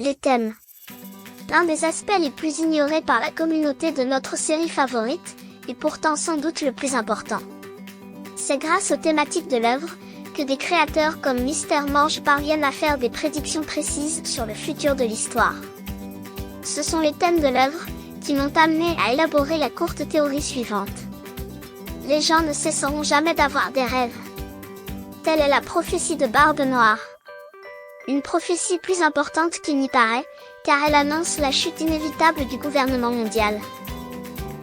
Les thèmes. L'un des aspects les plus ignorés par la communauté de notre série favorite, et pourtant sans doute le plus important. C'est grâce aux thématiques de l'œuvre, que des créateurs comme Mister Mange parviennent à faire des prédictions précises sur le futur de l'histoire. Ce sont les thèmes de l'œuvre, qui m'ont amené à élaborer la courte théorie suivante. Les gens ne cesseront jamais d'avoir des rêves. Telle est la prophétie de Barbe Noire. Une prophétie plus importante qu'il n'y paraît, car elle annonce la chute inévitable du gouvernement mondial.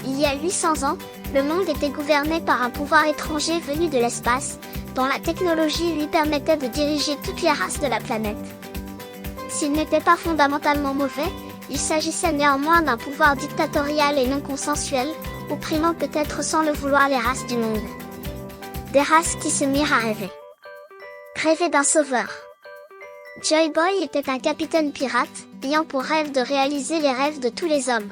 Il y a 800 ans, le monde était gouverné par un pouvoir étranger venu de l'espace, dont la technologie lui permettait de diriger toutes les races de la planète. S'il n'était pas fondamentalement mauvais, il s'agissait néanmoins d'un pouvoir dictatorial et non consensuel, opprimant peut-être sans le vouloir les races du monde. Des races qui se mirent à rêver. Rêver d'un sauveur. Joy Boy était un capitaine pirate, ayant pour rêve de réaliser les rêves de tous les hommes.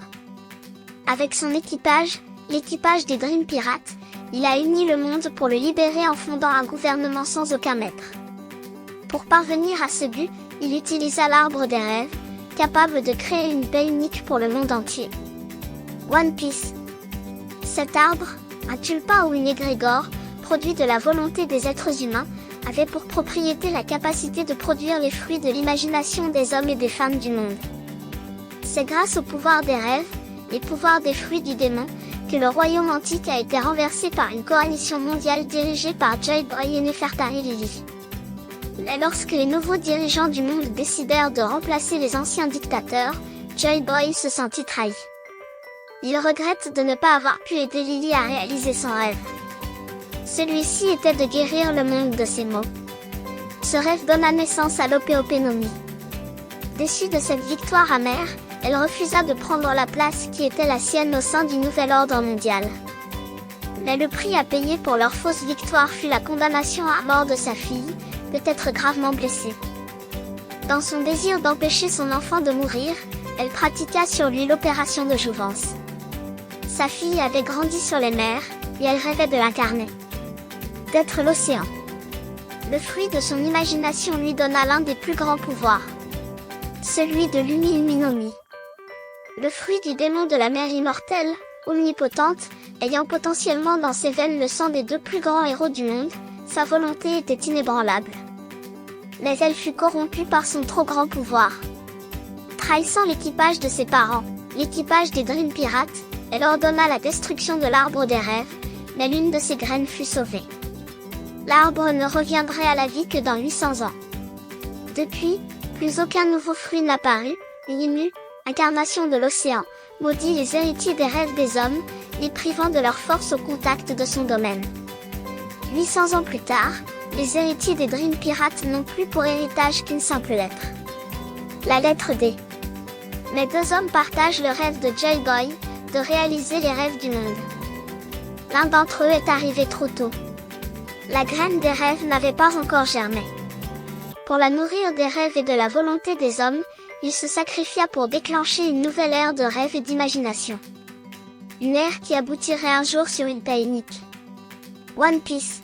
Avec son équipage, l'équipage des Dream Pirates, il a uni le monde pour le libérer en fondant un gouvernement sans aucun maître. Pour parvenir à ce but, il utilisa l'arbre des rêves, capable de créer une paix unique pour le monde entier. One Piece. Cet arbre, un tulpa ou une égrégore, produit de la volonté des êtres humains, avait pour propriété la capacité de produire les fruits de l'imagination des hommes et des femmes du monde. C'est grâce au pouvoir des rêves, les pouvoirs des fruits du démon, que le royaume antique a été renversé par une coalition mondiale dirigée par Joy Boy et Nefertari Lily. Mais lorsque les nouveaux dirigeants du monde décidèrent de remplacer les anciens dictateurs, Joy Boy se sentit trahi. Il regrette de ne pas avoir pu aider Lily à réaliser son rêve. Celui-ci était de guérir le monde de ses maux. Ce rêve donna naissance à l'Opéopénomie. Déçue de cette victoire amère, elle refusa de prendre la place qui était la sienne au sein du nouvel ordre mondial. Mais le prix à payer pour leur fausse victoire fut la condamnation à mort de sa fille, peut-être gravement blessée. Dans son désir d'empêcher son enfant de mourir, elle pratiqua sur lui l'opération de jouvence. Sa fille avait grandi sur les mers, et elle rêvait de l'incarner. D'être l'océan. Le fruit de son imagination lui donna l'un des plus grands pouvoirs. Celui de l'Umi-Uminomi. Le fruit du démon de la mer immortelle, omnipotente, ayant potentiellement dans ses veines le sang des deux plus grands héros du monde, sa volonté était inébranlable. Mais elle fut corrompue par son trop grand pouvoir. Trahissant l'équipage de ses parents, l'équipage des Dream Pirates, elle ordonna la destruction de l'arbre des rêves, mais l'une de ses graines fut sauvée. L'arbre ne reviendrait à la vie que dans 800 ans. Depuis, plus aucun nouveau fruit n'a paru, Limu, incarnation de l'océan, maudit les héritiers des rêves des hommes, les privant de leur force au contact de son domaine. 800 ans plus tard, les héritiers des Dream Pirates n'ont plus pour héritage qu'une simple lettre. La lettre D. Mais deux hommes partagent le rêve de Joy Boy, de réaliser les rêves du monde. L'un d'entre eux est arrivé trop tôt. La graine des rêves n'avait pas encore germé. Pour la nourrir des rêves et de la volonté des hommes, il se sacrifia pour déclencher une nouvelle ère de rêve et d'imagination. Une ère qui aboutirait un jour sur une paix unique. One Piece.